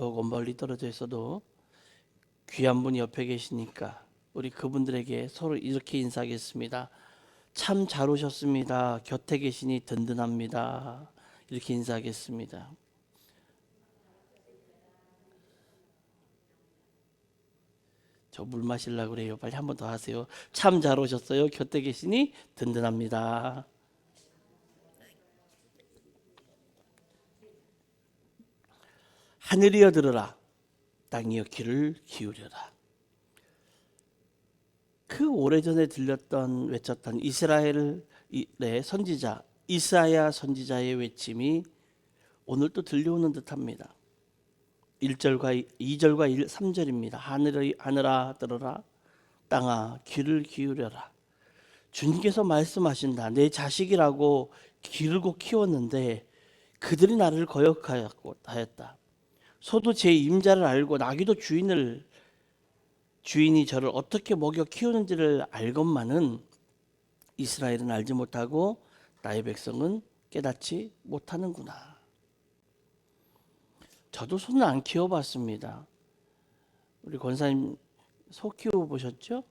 조금 멀리 떨어져 있어도 귀한 분이 옆에 계시니까 우리 그분들에게 서로 이렇게 인사하겠습니다. 참 잘 오셨습니다. 곁에 계시니 든든합니다. 이렇게 인사하겠습니다. 저 물 마시려고 그래요. 빨리 한 번 더 하세요. 참 잘 오셨어요. 곁에 계시니 든든합니다. 하늘이여 들으라. 땅이여 귀를 기울여라. 그 오래전에 들렸던 외쳤던 이스라엘의 선지자 이사야 선지자의 외침이 오늘 또 들려오는 듯합니다. 1절과 2절과 3절입니다. 하늘아 들어라. 땅아 귀를 기울여라. 주님께서 말씀하신다. 내 자식이라고 기르고 키웠는데 그들이 나를 거역하였다. 소도 제 임자를 알고 나귀도 주인이 저를 어떻게 먹여 키우는지를 알건만은 이스라엘은 알지 못하고 나의 백성은 깨닫지 못하는구나. 저도 소는 안 키워봤습니다. 우리 권사님 소 키워보셨죠?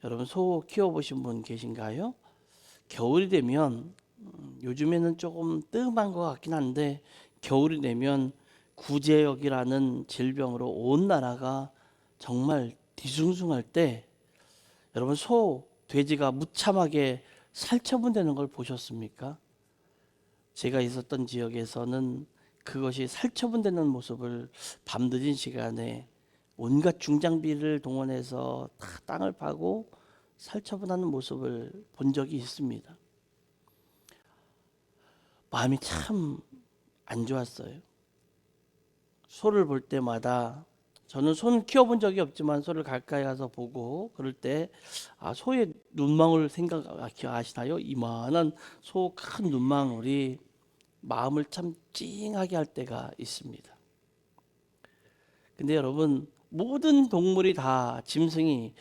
여러분 소 키워보신 분 계신가요? 겨울이 되면 요즘에는 조금 뜸한 것 같긴 한데 겨울이 되면 구제역이라는 질병으로 온 나라가 정말 뒤숭숭할 때 여러분 소, 돼지가 무참하게 살처분되는 걸 보셨습니까? 제가 있었던 지역에서는 그것이 살처분되는 모습을 밤늦은 시간에 온갖 중장비를 동원해서 다 땅을 파고 살처분하는 모습을 본 적이 있습니다. 마음이 참 안 좋았어요. 소를 볼 때마다 저는 소는 키워본 적이 없지만 소를 가까이 가서 보고 그럴 때 소의 눈망울 생각하시나요? 이만한 소 큰 눈망울이 마음을 참 찡하게 할 때가 있습니다. 근데 여러분 모든 동물이 다 짐승이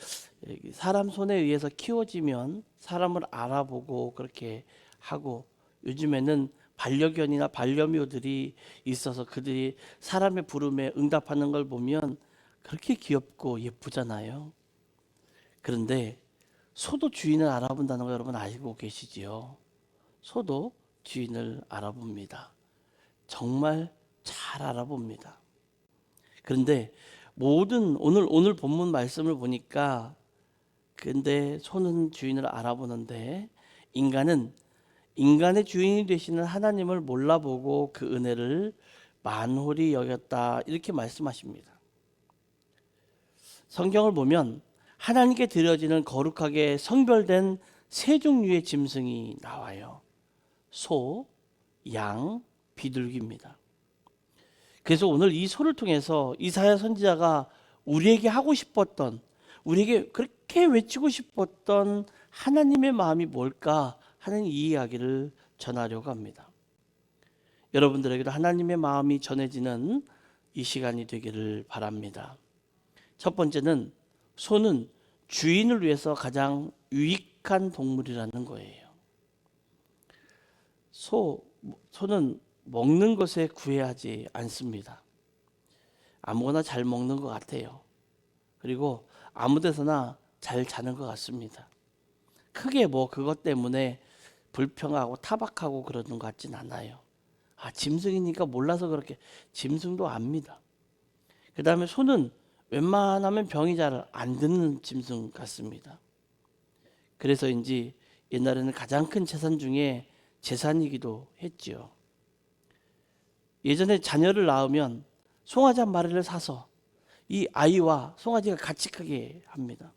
사람 손에 의해서 키워지면 사람을 알아보고 그렇게 하고 요즘에는 반려견이나 반려묘들이 있어서 그들이 사람의 부름에 응답하는 걸 보면 그렇게 귀엽고 예쁘잖아요. 그런데 소도 주인을 알아본다는 거 여러분 알고 계시지요? 소도 주인을 알아봅니다. 정말 잘 알아봅니다. 그런데 오늘 본문 말씀을 보니까 근데 소는 주인을 알아보는데 인간의 주인이 되시는 하나님을 몰라보고 그 은혜를 만홀히 여겼다 이렇게 말씀하십니다. 성경을 보면 하나님께 드려지는 거룩하게 성별된 세 종류의 짐승이 나와요. 소, 양, 비둘기입니다. 그래서 오늘 이 소를 통해서 이사야 선지자가 우리에게 하고 싶었던 우리에게 그렇게 외치고 싶었던 하나님의 마음이 뭘까 하는 이 이야기를 전하려고 합니다. 여러분들에게도 하나님의 마음이 전해지는 이 시간이 되기를 바랍니다. 첫 번째는 소는 주인을 위해서 가장 유익한 동물이라는 거예요. 소는 먹는 것에 구애하지 않습니다. 아무거나 잘 먹는 것 같아요. 그리고 아무 데서나 잘 자는 것 같습니다. 크게 그것 때문에 불평하고 타박하고 그러는 것 같진 않아요. 짐승이니까 몰라서 그렇게 짐승도 압니다. 그 다음에 소는 웬만하면 병이 잘 안 드는 짐승 같습니다. 그래서인지 옛날에는 가장 큰 재산 중에 재산이기도 했지요. 예전에 자녀를 낳으면 송아지 한 마리를 사서 이 아이와 송아지가 같이 크게 합니다.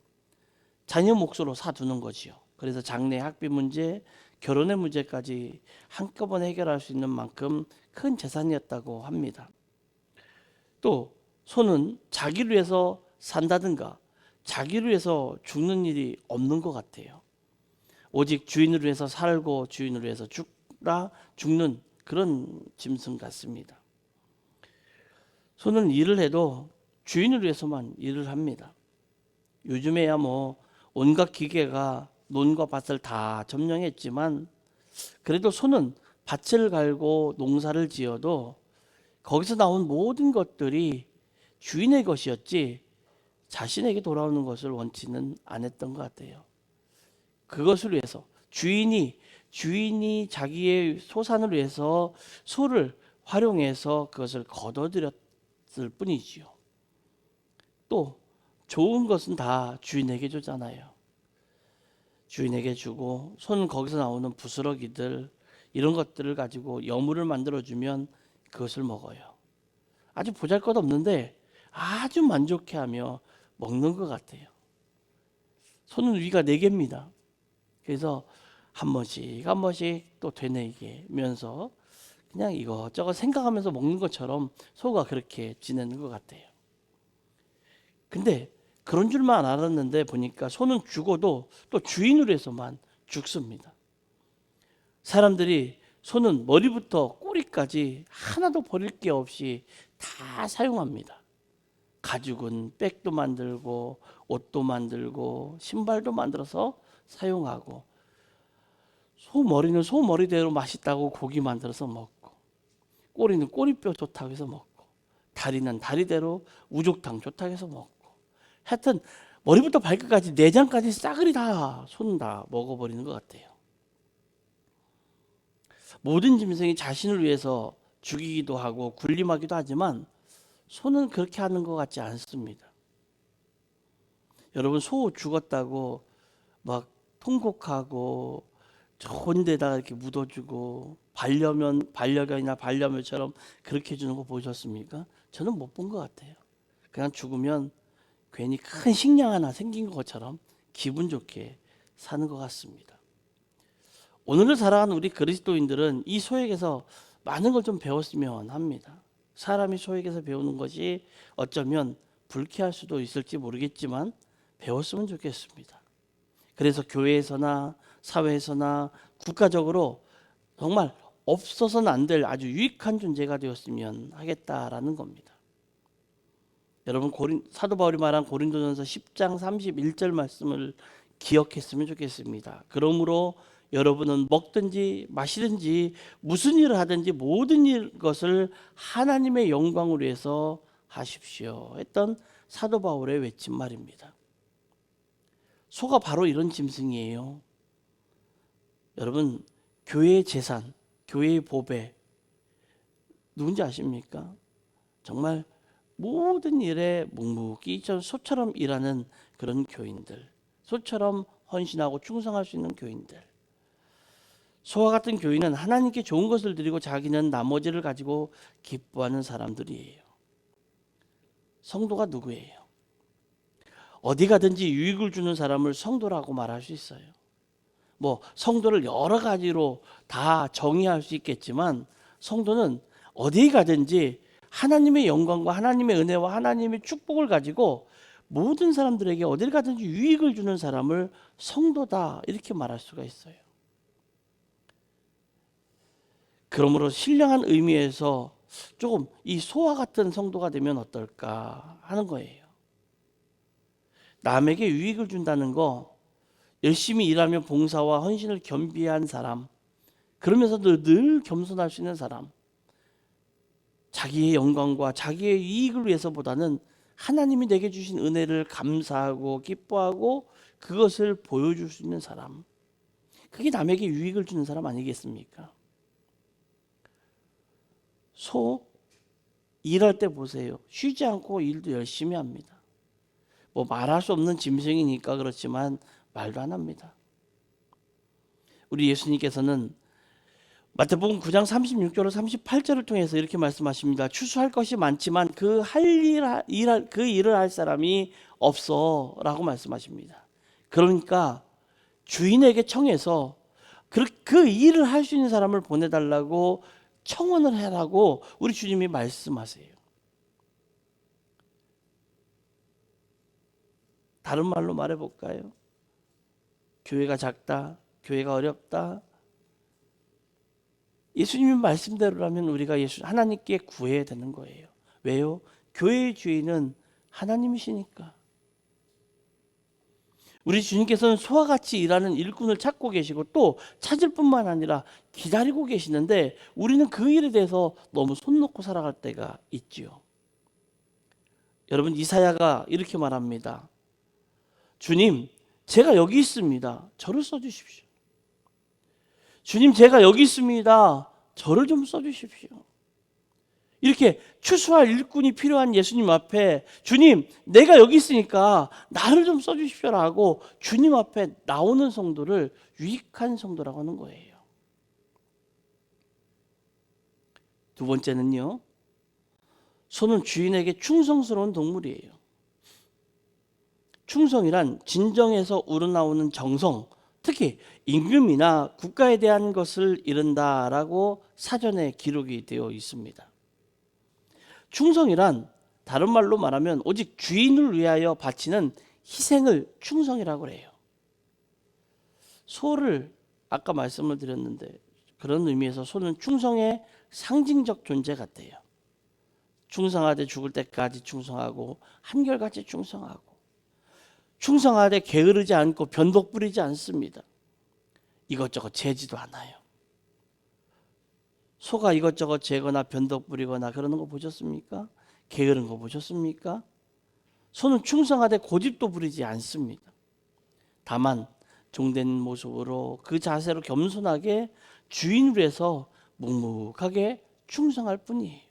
자녀 몫으로 사두는 거지요. 그래서 장래 학비 문제, 결혼의 문제까지 한꺼번에 해결할 수 있는 만큼 큰 재산이었다고 합니다. 또 소는 자기를 위해서 산다든가 자기를 위해서 죽는 일이 없는 것 같아요. 오직 주인을 위해서 살고 주인을 위해서 죽는 그런 짐승 같습니다. 소는 일을 해도 주인을 위해서만 일을 합니다. 요즘에야 온갖 기계가 논과 밭을 다 점령했지만 그래도 소는 밭을 갈고 농사를 지어도 거기서 나온 모든 것들이 주인의 것이었지 자신에게 돌아오는 것을 원치는 않았던 것 같아요. 그것을 위해서 주인이 자기의 소산을 위해서 소를 활용해서 그것을 거둬들였을 뿐이지요. 또 좋은 것은 다 주인에게 주잖아요. 주인에게 주고 소는 거기서 나오는 부스러기들 이런 것들을 가지고 여물을 만들어주면 그것을 먹어요. 아주 보잘것없는데 아주 만족해하며 먹는 것 같아요. 소는 위가 4개입니다. 그래서 한 번씩 또 되뇌이면서 그냥 이것저것 생각하면서 먹는 것처럼 소가 그렇게 지내는 것 같아요. 근데 그런 줄만 알았는데 보니까 소는 죽어도 또 주인을 위해서만 죽습니다. 사람들이 소는 머리부터 꼬리까지 하나도 버릴 게 없이 다 사용합니다. 가죽은 백도 만들고 옷도 만들고 신발도 만들어서 사용하고, 소 머리는 소 머리대로 맛있다고 고기 만들어서 먹고, 꼬리는 꼬리뼈 좋다고 해서 먹고, 다리는 다리대로 우족탕 좋다고 해서 먹고, 하여튼 머리부터 발끝까지 내장까지 싸그리 다 소는 다 먹어버리는 것 같아요. 모든 짐승이 자신을 위해서 죽이기도 하고 군림하기도 하지만 소는 그렇게 하는 것 같지 않습니다. 여러분, 소 죽었다고 막 통곡하고 좋은 데다가 이렇게 묻어주고 반려견이나 반려묘처럼 그렇게 해주는 거 보셨습니까? 저는 못 본 것 같아요. 그냥 죽으면 괜히 큰 식량 하나 생긴 것처럼 기분 좋게 사는 것 같습니다. 오늘을 살아가는 우리 그리스도인들은 이 소에게서 많은 걸 좀 배웠으면 합니다. 사람이 소에게서 배우는 것이 어쩌면 불쾌할 수도 있을지 모르겠지만 배웠으면 좋겠습니다. 그래서 교회에서나 사회에서나 국가적으로 정말 없어서는 안 될 아주 유익한 존재가 되었으면 하겠다라는 겁니다. 여러분, 사도 바울이 말한 고린도전서 10장 31절 말씀을 기억했으면 좋겠습니다. 그러므로 여러분은 먹든지 마시든지 무슨 일을 하든지 모든 것을 하나님의 영광을 위해서 하십시오 했던 사도 바울의 외친 말입니다. 소가 바로 이런 짐승이에요. 여러분, 교회의 재산, 교회의 보배 누군지 아십니까? 정말 모든 일에 묵묵히 소처럼 일하는 그런 교인들, 소처럼 헌신하고 충성할 수 있는 교인들. 소와 같은 교인은 하나님께 좋은 것을 드리고 자기는 나머지를 가지고 기뻐하는 사람들이에요. 성도가 누구예요? 어디 가든지 유익을 주는 사람을 성도라고 말할 수 있어요. 뭐 성도를 여러 가지로 다 정의할 수 있겠지만 성도는 어디 가든지 하나님의 영광과 하나님의 은혜와 하나님의 축복을 가지고 모든 사람들에게 어딜 가든지 유익을 주는 사람을 성도다 이렇게 말할 수가 있어요. 그러므로 신령한 의미에서 조금 이 소와 같은 성도가 되면 어떨까 하는 거예요. 남에게 유익을 준다는 거, 열심히 일하며 봉사와 헌신을 겸비한 사람, 그러면서도 늘 겸손할 수 있는 사람, 자기의 영광과 자기의 이익을 위해서보다는 하나님이 내게 주신 은혜를 감사하고 기뻐하고 그것을 보여줄 수 있는 사람, 그게 남에게 유익을 주는 사람 아니겠습니까? 소 일할 때 보세요. 쉬지 않고 일도 열심히 합니다. 뭐 말할 수 없는 짐승이니까 그렇지만 말도 안 합니다. 우리 예수님께서는 마태복음 9장 36절로 38절을 통해서 이렇게 말씀하십니다. 추수할 것이 많지만 그 일을 할 사람이 없어라고 말씀하십니다. 그러니까 주인에게 청해서 그 일을 할 수 있는 사람을 보내달라고 청원을 해라고 우리 주님이 말씀하세요. 다른 말로 말해볼까요? 교회가 작다, 교회가 어렵다. 예수님의 말씀대로라면 우리가 하나님께 구해야 되는 거예요. 왜요? 교회의 주인은 하나님이시니까. 우리 주님께서는 소와 같이 일하는 일꾼을 찾고 계시고 또 찾을 뿐만 아니라 기다리고 계시는데 우리는 그 일에 대해서 너무 손 놓고 살아갈 때가 있지요. 여러분, 이사야가 이렇게 말합니다. 주님, 제가 여기 있습니다. 저를 써주십시오. 주님, 제가 여기 있습니다. 저를 좀 써주십시오. 이렇게 추수할 일꾼이 필요한 예수님 앞에 주님, 내가 여기 있으니까 나를 좀 써주십시오라고 주님 앞에 나오는 성도를 유익한 성도라고 하는 거예요. 두 번째는요, 소는 주인에게 충성스러운 동물이에요. 충성이란 진정에서 우러나오는 정성, 특히 임금이나 국가에 대한 것을 이른다라고 사전에 기록이 되어 있습니다. 충성이란 다른 말로 말하면 오직 주인을 위하여 바치는 희생을 충성이라고 해요. 소를 아까 말씀을 드렸는데 그런 의미에서 소는 충성의 상징적 존재 같아요. 충성하되 죽을 때까지 충성하고 한결같이 충성하고 충성하되 게으르지 않고 변덕 부리지 않습니다. 이것저것 재지도 않아요. 소가 이것저것 재거나 변덕 부리거나 그러는 거 보셨습니까? 게으른 거 보셨습니까? 소는 충성하되 고집도 부리지 않습니다. 다만 종된 모습으로 그 자세로 겸손하게 주인을 위해서 묵묵하게 충성할 뿐이에요.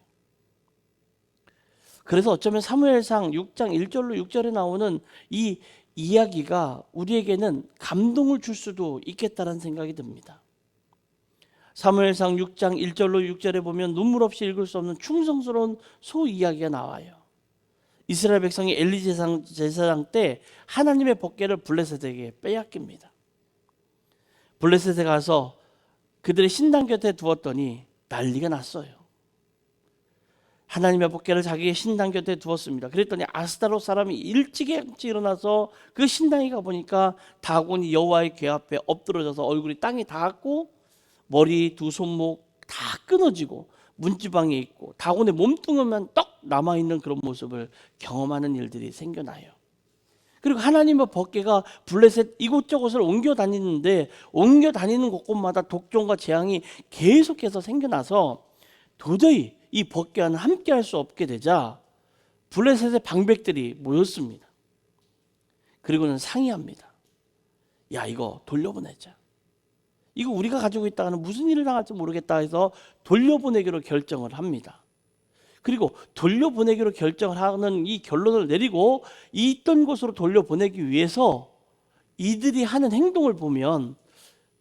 그래서 어쩌면 사무엘상 6장 1절로 6절에 나오는 이 이야기가 우리에게는 감동을 줄 수도 있겠다는 생각이 듭니다. 사무엘상 6장 1절로 6절에 보면 눈물 없이 읽을 수 없는 충성스러운 소 이야기가 나와요. 이스라엘 백성이 엘리 제사장 때 하나님의 법궤를 블레셋에게 빼앗깁니다. 블레셋에 가서 그들의 신당 곁에 두었더니 난리가 났어요. 하나님의 법궤를 자기의 신당 곁에 두었습니다. 그랬더니 아스타롯 사람이 일찍이 일어나서 그 신당에 가보니까 다곤이 여호와의 궤 앞에 엎드러져서 얼굴이 땅에 닿았고 머리 두 손목 다 끊어지고 문지방에 있고 다곤의 몸뚱이만 떡 남아있는 그런 모습을 경험하는 일들이 생겨나요. 그리고 하나님의 법궤가 블레셋 이곳저곳을 옮겨 다니는데 옮겨 다니는 곳곳마다 독종과 재앙이 계속해서 생겨나서 도저히 이 법궤와는 함께 할 수 없게 되자 블레셋의 방백들이 모였습니다. 그리고는 상의합니다. 야, 이거 돌려보내자. 이거 우리가 가지고 있다가는 무슨 일을 당할지 모르겠다 해서 돌려보내기로 결정을 합니다. 그리고 돌려보내기로 결정을 하는 이 결론을 내리고 있던 곳으로 돌려보내기 위해서 이들이 하는 행동을 보면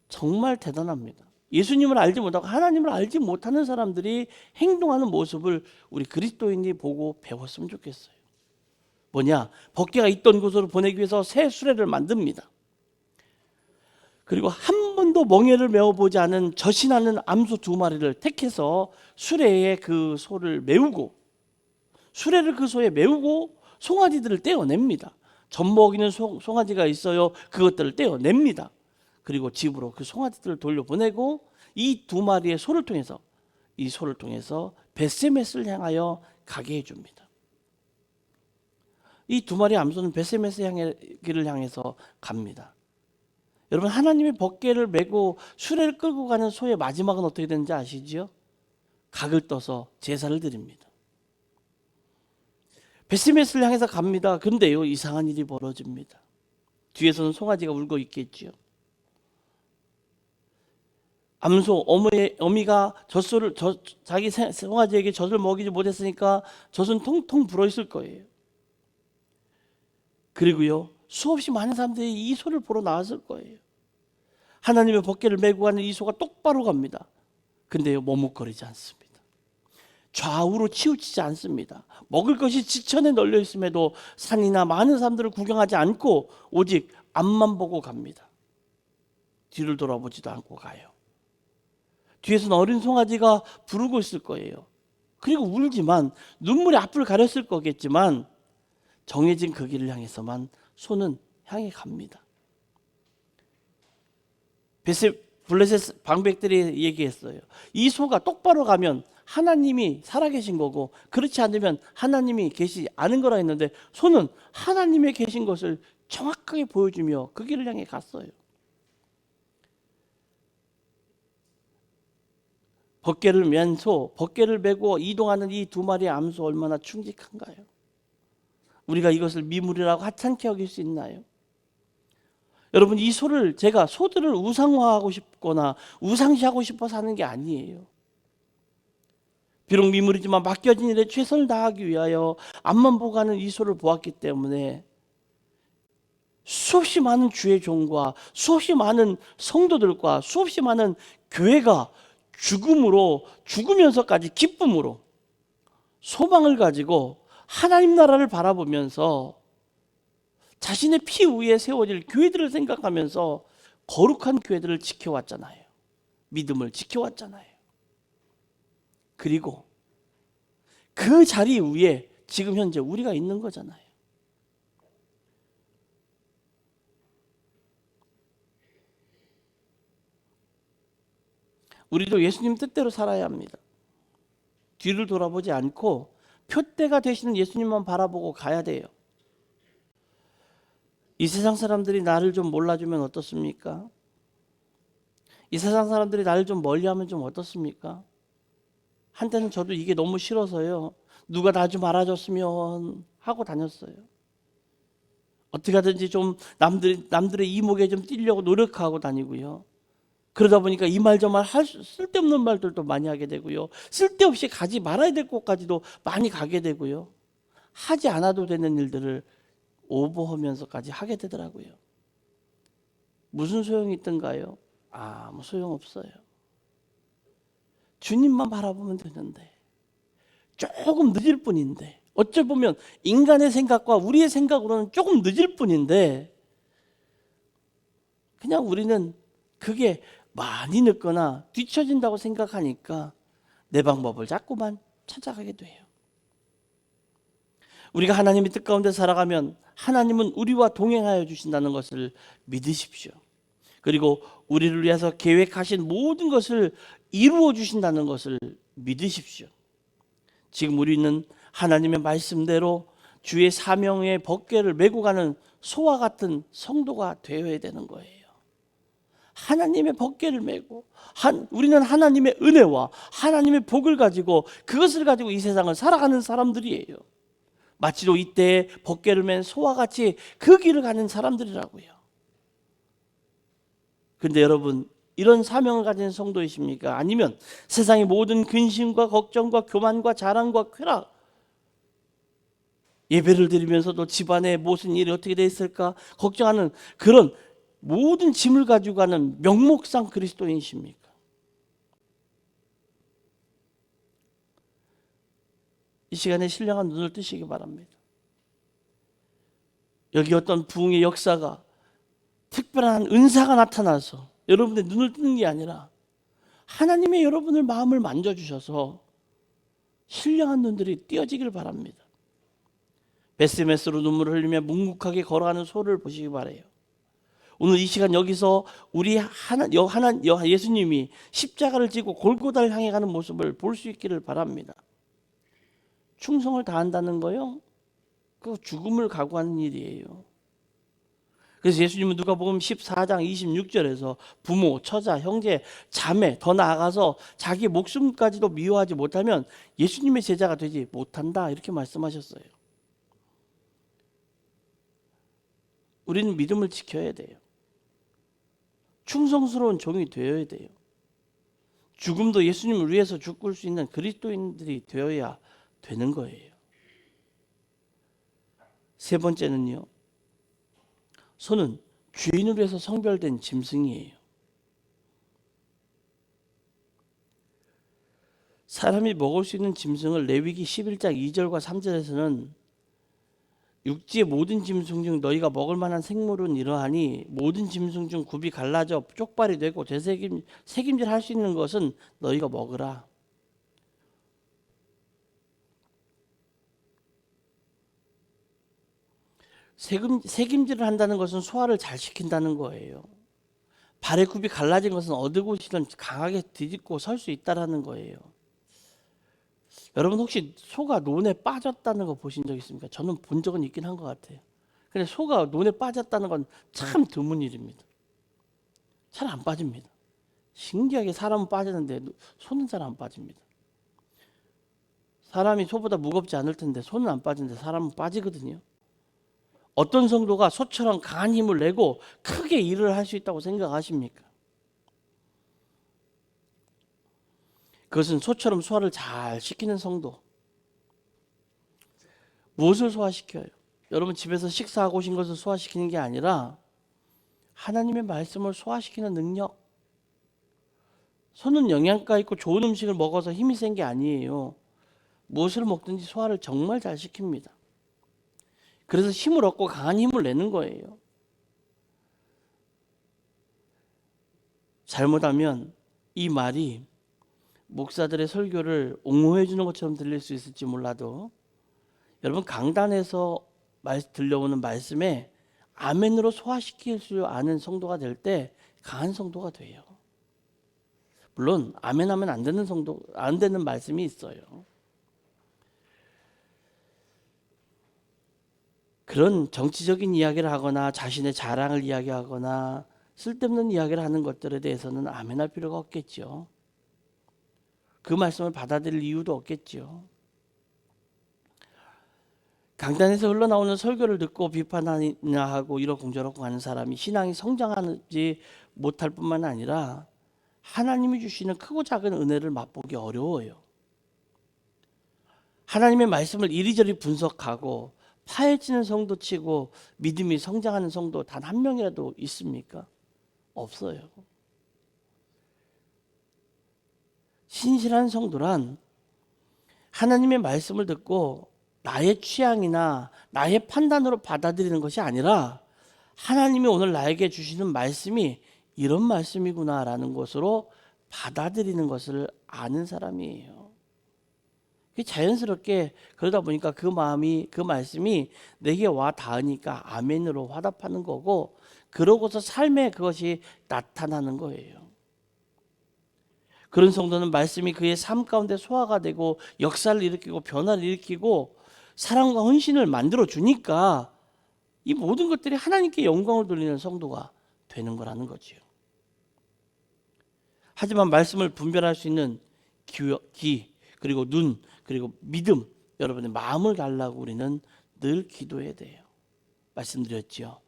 정말 대단합니다. 예수님을 알지 못하고 하나님을 알지 못하는 사람들이 행동하는 모습을 우리 그리스도인이 보고 배웠으면 좋겠어요. 뭐냐? 법궤가 있던 곳으로 보내기 위해서 새 수레를 만듭니다. 그리고 한 번도 멍에를 메어보지 않은 저신하는 암소 2마리를 택해서 수레에 그 소를 메우고 수레를 그 소에 메우고 송아지들을 떼어냅니다. 젖 먹이는 송아지가 있어요. 그것들을 떼어냅니다. 그리고 집으로 그 송아지들을 돌려보내고 이 2마리의 소를 통해서 이 소를 통해서 벳세메스를 향하여 가게 해줍니다. 이 2마리 암소는 벳세메스 길을 향해서 갑니다. 여러분, 하나님의 법궤를 메고 수레를 끌고 가는 소의 마지막은 어떻게 되는지 아시죠? 각을 떠서 제사를 드립니다. 벳세메스를 향해서 갑니다. 그런데요, 이상한 일이 벌어집니다. 뒤에서는 송아지가 울고 있겠지요. 암소 어미가 자기 송아지에게 젖을 먹이지 못했으니까 젖은 통통 불어 있을 거예요. 그리고요, 수없이 많은 사람들이 이 소를 보러 나왔을 거예요. 하나님의 법궤를 메고 가는 이 소가 똑바로 갑니다. 근데요, 머뭇거리지 않습니다. 좌우로 치우치지 않습니다. 먹을 것이 지천에 널려 있음에도 산이나 많은 사람들을 구경하지 않고 오직 앞만 보고 갑니다. 뒤를 돌아보지도 않고 가요. 뒤에서는 어린 송아지가 부르고 있을 거예요. 그리고 울지만 눈물이 앞을 가렸을 거겠지만 정해진 그 길을 향해서만 소는 향해 갑니다. 블레셋 방백들이 얘기했어요. 이 소가 똑바로 가면 하나님이 살아계신 거고 그렇지 않으면 하나님이 계시지 않은 거라 했는데 소는 하나님의 계신 것을 정확하게 보여주며 그 길을 향해 갔어요. 벗개를 맨 소, 벗개를 메고 이동하는 이 두 마리의 암소 얼마나 충직한가요? 우리가 이것을 미물이라고 하찮게 여길 수 있나요? 여러분, 이 소를 제가 소들을 우상화하고 싶거나 우상시하고 싶어서 하는 게 아니에요. 비록 미물이지만 맡겨진 일에 최선을 다하기 위하여 앞만 보고 가는 이 소를 보았기 때문에 수없이 많은 주의 종과 수없이 많은 성도들과 수없이 많은 교회가 죽으면서까지 기쁨으로 소망을 가지고 하나님 나라를 바라보면서 자신의 피 위에 세워질 교회들을 생각하면서 거룩한 교회들을 지켜왔잖아요. 믿음을 지켜왔잖아요. 그리고 그 자리 위에 지금 현재 우리가 있는 거잖아요. 우리도 예수님 뜻대로 살아야 합니다. 뒤를 돌아보지 않고 표대가 되시는 예수님만 바라보고 가야 돼요. 이 세상 사람들이 나를 좀 몰라주면 어떻습니까? 이 세상 사람들이 나를 좀 멀리하면 좀 어떻습니까? 한때는 저도 이게 너무 싫어서요. 누가 나 좀 알아줬으면 하고 다녔어요. 어떻게 하든지 좀 남들의 이목에 좀 띄려고 노력하고 다니고요. 그러다 보니까 이 말 저 말 쓸데없는 말들도 많이 하게 되고요. 쓸데없이 가지 말아야 될 곳까지도 많이 가게 되고요. 하지 않아도 되는 일들을 오버하면서까지 하게 되더라고요. 무슨 소용이 있던가요? 아무 소용없어요. 주님만 바라보면 되는데, 조금 늦을 뿐인데, 어쩔 보면 인간의 생각과 우리의 생각으로는 조금 늦을 뿐인데, 그냥 우리는 그게 많이 늦거나 뒤처진다고 생각하니까 내 방법을 자꾸만 찾아가게 돼요. 우리가 하나님의 뜻 가운데 살아가면 하나님은 우리와 동행하여 주신다는 것을 믿으십시오. 그리고 우리를 위해서 계획하신 모든 것을 이루어 주신다는 것을 믿으십시오. 지금 우리는 하나님의 말씀대로 주의 사명의 법궤를 메고 가는 소와 같은 성도가 되어야 되는 거예요. 하나님의 법궤를 메고 우리는 하나님의 은혜와 하나님의 복을 가지고 그것을 가지고 이 세상을 살아가는 사람들이에요. 마치도 이때에 법궤를 맨 소와 같이 그 길을 가는 사람들이라고요. 그런데 여러분, 이런 사명을 가진 성도이십니까? 아니면 세상의 모든 근심과 걱정과 교만과 자랑과 쾌락, 예배를 드리면서도 집안에 무슨 일이 어떻게 돼 있을까 걱정하는 그런 모든 짐을 가지고 가는 명목상 그리스도인이십니까? 이 시간에 신령한 눈을 뜨시기 바랍니다. 여기 어떤 부흥의 역사가 특별한 은사가 나타나서 여러분의 눈을 뜨는 게 아니라 하나님의 여러분의 마음을 만져주셔서 신령한 눈들이 띄어지길 바랍니다. 베스메스로 눈물을 흘리며 묵묵하게 걸어가는 소를 보시기 바라요. 오늘 이 시간 여기서 우리 예수님이 십자가를 지고 골고다를 향해 가는 모습을 볼 수 있기를 바랍니다. 충성을 다한다는 거요, 그 죽음을 각오하는 일이에요. 그래서 예수님은 누가복음 14장 26절에서 부모, 처자, 형제, 자매, 더 나아가서 자기 목숨까지도 미워하지 못하면 예수님의 제자가 되지 못한다, 이렇게 말씀하셨어요. 우리는 믿음을 지켜야 돼요. 충성스러운 종이 되어야 돼요. 죽음도 예수님을 위해서 죽을 수 있는 그리스도인들이 되어야 되는 거예요. 세 번째는요, 소는 주인을 위해서 성별된 짐승이에요. 사람이 먹을 수 있는 짐승을 레위기 11장 2절과 3절에서는 육지의 모든 짐승 중 너희가 먹을 만한 생물은 이러하니 모든 짐승 중 굽이 갈라져 쪽발이 되고 새김질 할 수 있는 것은 너희가 먹으라. 새김질을 한다는 것은 소화를 잘 시킨다는 거예요. 발의 굽이 갈라진 것은 어느 곳이든 강하게 뒤집고 설 수 있다는 거예요. 여러분, 혹시 소가 논에 빠졌다는 거 보신 적 있습니까? 저는 본 적은 있긴 한 것 같아요. 근데 소가 논에 빠졌다는 건 참 드문 일입니다. 잘 안 빠집니다. 신기하게 사람은 빠지는데 소는 잘 안 빠집니다. 사람이 소보다 무겁지 않을 텐데 소는 안 빠지는데 사람은 빠지거든요. 어떤 성도가 소처럼 강한 힘을 내고 크게 일을 할 수 있다고 생각하십니까? 그것은 소처럼 소화를 잘 시키는 성도. 무엇을 소화시켜요? 여러분 집에서 식사하고 오신 것을 소화시키는 게 아니라 하나님의 말씀을 소화시키는 능력. 소는 영양가 있고 좋은 음식을 먹어서 힘이 센 게 아니에요. 무엇을 먹든지 소화를 정말 잘 시킵니다. 그래서 힘을 얻고 강한 힘을 내는 거예요. 잘못하면 이 말이 목사들의 설교를 옹호해 주는 것처럼 들릴 수 있을지 몰라도 여러분 강단에서 들려오는 말씀에 아멘으로 소화시킬 줄 아는 성도가 될 때 강한 성도가 돼요. 물론 아멘하면 안 되는 성도, 안 되는 말씀이 있어요. 그런 정치적인 이야기를 하거나 자신의 자랑을 이야기하거나 쓸데없는 이야기를 하는 것들에 대해서는 아멘할 필요가 없겠죠. 그 말씀을 받아들일 이유도 없겠죠. 강단에서 흘러나오는 설교를 듣고 비판하냐 하고 이러쿵저러쿵 하는 사람이 신앙이 성장하지 못할 뿐만 아니라 하나님이 주시는 크고 작은 은혜를 맛보기 어려워요. 하나님의 말씀을 이리저리 분석하고 파헤치는 성도치고 믿음이 성장하는 성도 단 한 명이라도 있습니까? 없어요. 신실한 성도란 하나님의 말씀을 듣고 나의 취향이나 나의 판단으로 받아들이는 것이 아니라 하나님이 오늘 나에게 주시는 말씀이 이런 말씀이구나라는 것으로 받아들이는 것을 아는 사람이에요. 자연스럽게 그러다 보니까 그 마음이, 그 말씀이 내게 와 닿으니까 아멘으로 화답하는 거고, 그러고서 삶에 그것이 나타나는 거예요. 그런 성도는 말씀이 그의 삶 가운데 소화가 되고 역사를 일으키고 변화를 일으키고 사랑과 헌신을 만들어 주니까 이 모든 것들이 하나님께 영광을 돌리는 성도가 되는 거라는 거지요. 하지만 말씀을 분별할 수 있는 귀 그리고 눈 그리고 믿음, 여러분의 마음을 달라고 우리는 늘 기도해야 돼요. 말씀드렸지요.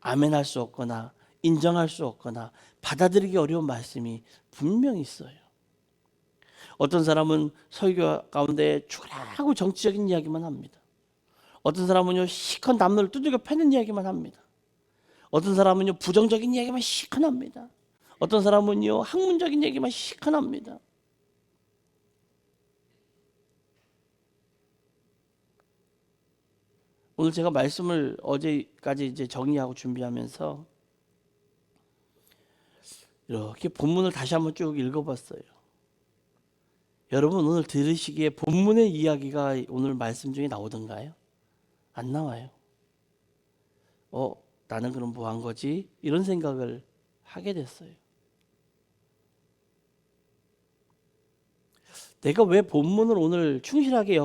아멘할 수 없거나 인정할 수 없거나 받아들이기 어려운 말씀이 분명히 있어요. 어떤 사람은 설교 가운데 추락하고 정치적인 이야기만 합니다. 어떤 사람은요 시커 남을 두들겨 패는 이야기만 합니다. 어떤 사람은요 부정적인 이야기만 시커납니다. 어떤 사람은요 학문적인 얘기만 시커납니다. 오늘 제가 말씀을 어제까지 이제 정리하고 준비하면서 이렇게 본문을 다시 한번 쭉 읽어봤어요. 여러분 오늘 들으시기에 본문의 이야기가 오늘 말씀 중에 나오던가요? 안 나와요. 나는 그럼 뭐 한 거지? 이런 생각을 하게 됐어요. 내가 왜 본문을 오늘 충실하게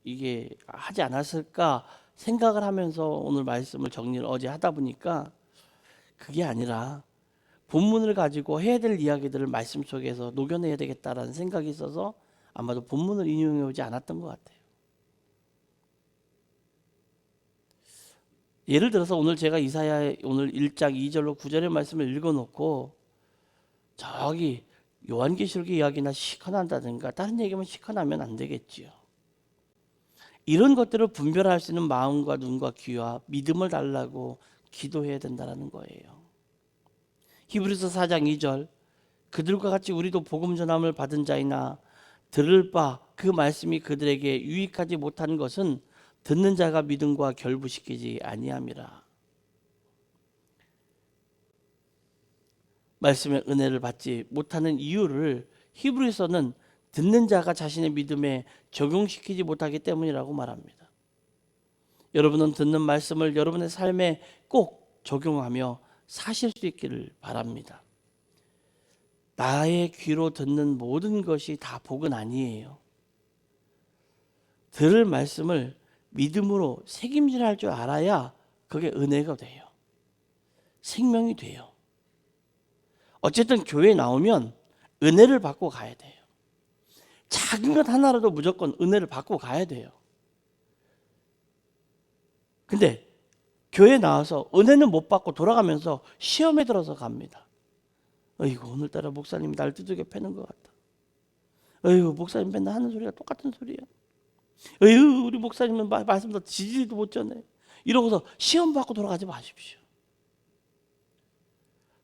이게 하지 않았을까 생각을 하면서 오늘 말씀을 정리를 어제 하다 보니까 그게 아니라 본문을 가지고 해야 될 이야기들을 말씀 속에서 녹여내야 되겠다라는 생각이 있어서 아마도 본문을 인용해 오지 않았던 것 같아요. 예를 들어서 오늘 제가 이사야 오늘 1장 2절로 9절의 말씀을 읽어놓고 저기 요한계시록의 이야기나 시커난다든가 다른 얘기만 시커나면 안 되겠지요. 이런 것들을 분별할 수 있는 마음과 눈과 귀와 믿음을 달라고 기도해야 된다는 거예요. 히브리서 4장 2절 그들과 같이 우리도 복음 전함을 받은 자이나 들을 바 그 말씀이 그들에게 유익하지 못하는 것은 듣는 자가 믿음과 결부시키지 아니함이라. 말씀의 은혜를 받지 못하는 이유를 히브리서는 듣는 자가 자신의 믿음에 적용시키지 못하기 때문이라고 말합니다. 여러분은 듣는 말씀을 여러분의 삶에 꼭 적용하며 사실 수 있기를 바랍니다. 나의 귀로 듣는 모든 것이 다 복은 아니에요. 들을 말씀을 믿음으로 책임질 줄 알아야 그게 은혜가 돼요. 생명이 돼요. 어쨌든 교회에 나오면 은혜를 받고 가야 돼요. 작은 것 하나라도 무조건 은혜를 받고 가야 돼요. 근데 교회 나와서 은혜는 못 받고 돌아가면서 시험에 들어서 갑니다. 어이구, 오늘따라 목사님이 날 두들겨 패는 것 같다. 어이구, 목사님 맨날 하는 소리가 똑같은 소리야. 어이구, 우리 목사님은 말씀도 지지도 못 전해. 이러고서 시험 받고 돌아가지 마십시오.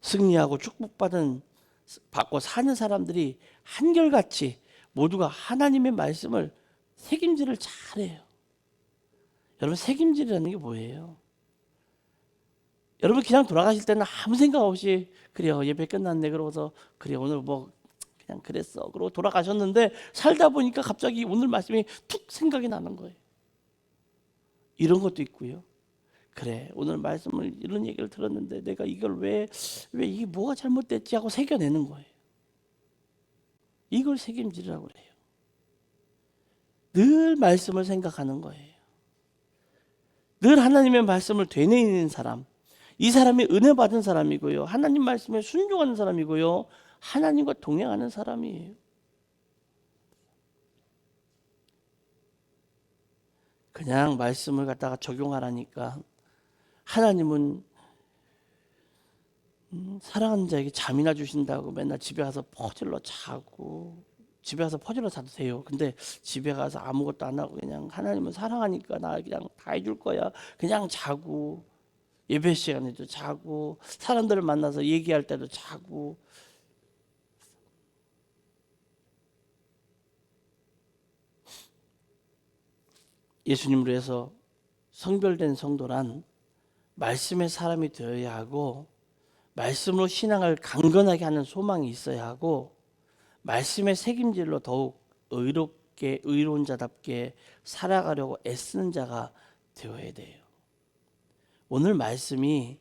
승리하고 받고 사는 사람들이 한결같이 모두가 하나님의 말씀을 책임질을 잘해요. 여러분, 책임질이라는 게 뭐예요? 여러분 그냥 돌아가실 때는 아무 생각 없이 그래요, 예배 끝났네 그러고서 그래 오늘 뭐 그냥 그랬어 그러고 돌아가셨는데 살다 보니까 갑자기 오늘 말씀이 툭 생각이 나는 거예요. 이런 것도 있고요. 그래 오늘 말씀을 이런 얘기를 들었는데 내가 이걸 왜 이게 뭐가 잘못됐지 하고 새겨내는 거예요. 이걸 책임지라고 그래요. 늘 말씀을 생각하는 거예요. 늘 하나님의 말씀을 되뇌이는 사람, 이 사람이 은혜 받은 사람이고요. 하나님 말씀에 순종하는 사람이고요. 하나님과 동행하는 사람이에요. 그냥 말씀을 갖다가 적용하라니까 하나님은 사랑하는 자에게 잠이나 주신다고 맨날 집에 가서 퍼질러 자고, 집에 가서 퍼질러 자도 돼요. 근데 집에 가서 아무것도 안 하고 그냥 하나님은 사랑하니까 나 그냥 다 해줄 거야 그냥 자고, 예배 시간에도 자고, 사람들을 만나서 얘기할 때도 자고. 예수님으로 해서 성별된 성도란 말씀의 사람이 되어야 하고, 말씀으로 신앙을 강건하게 하는 소망이 있어야 하고, 말씀의 책임질로 더욱 의롭게 의로운 자답게 살아가려고 애쓰는 자가 되어야 돼요. 오늘 말씀이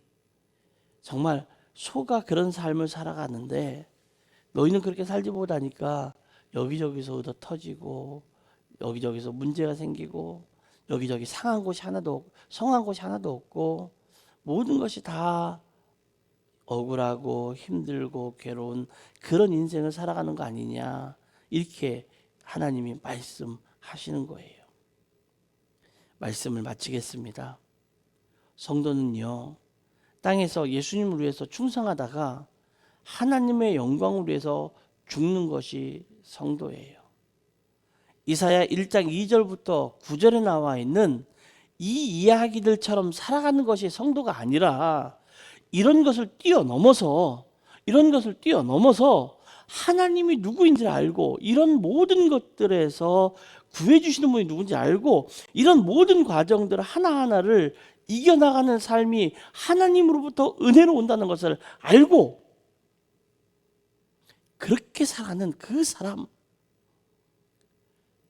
정말 소가 그런 삶을 살아가는데 너희는 그렇게 살지 못하니까 여기저기서 얻어 터지고 여기저기서 문제가 생기고 여기저기 성한 곳이 하나도 없고 모든 것이 다 억울하고 힘들고 괴로운 그런 인생을 살아가는 거 아니냐, 이렇게 하나님이 말씀하시는 거예요. 말씀을 마치겠습니다. 성도는요, 땅에서 예수님을 위해서 충성하다가 하나님의 영광을 위해서 죽는 것이 성도예요. 이사야 1장 2절부터 9절에 나와 있는 이 이야기들처럼 살아가는 것이 성도가 아니라 이런 것을 뛰어넘어서 하나님이 누구인지 알고 이런 모든 것들에서 구해주시는 분이 누군지 알고 이런 모든 과정들 하나하나를 이겨나가는 삶이 하나님으로부터 은혜로 온다는 것을 알고 그렇게 살아가는 그 사람,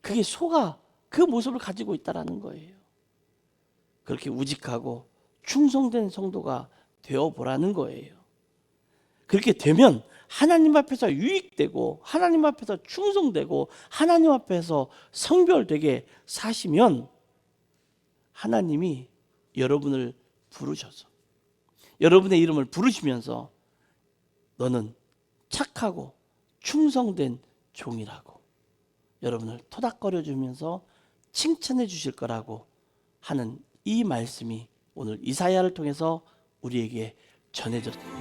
그게 소가 그 모습을 가지고 있다라는 거예요. 그렇게 우직하고 충성된 성도가 되어보라는 거예요. 그렇게 되면 하나님 앞에서 유익되고 하나님 앞에서 충성되고 하나님 앞에서 성별되게 사시면 하나님이 여러분을 부르셔서 여러분의 이름을 부르시면서 너는 착하고 충성된 종이라고 여러분을 토닥거려 주면서 칭찬해 주실 거라고 하는 이 말씀이 오늘 이사야를 통해서 우리에게 전해졌습니다.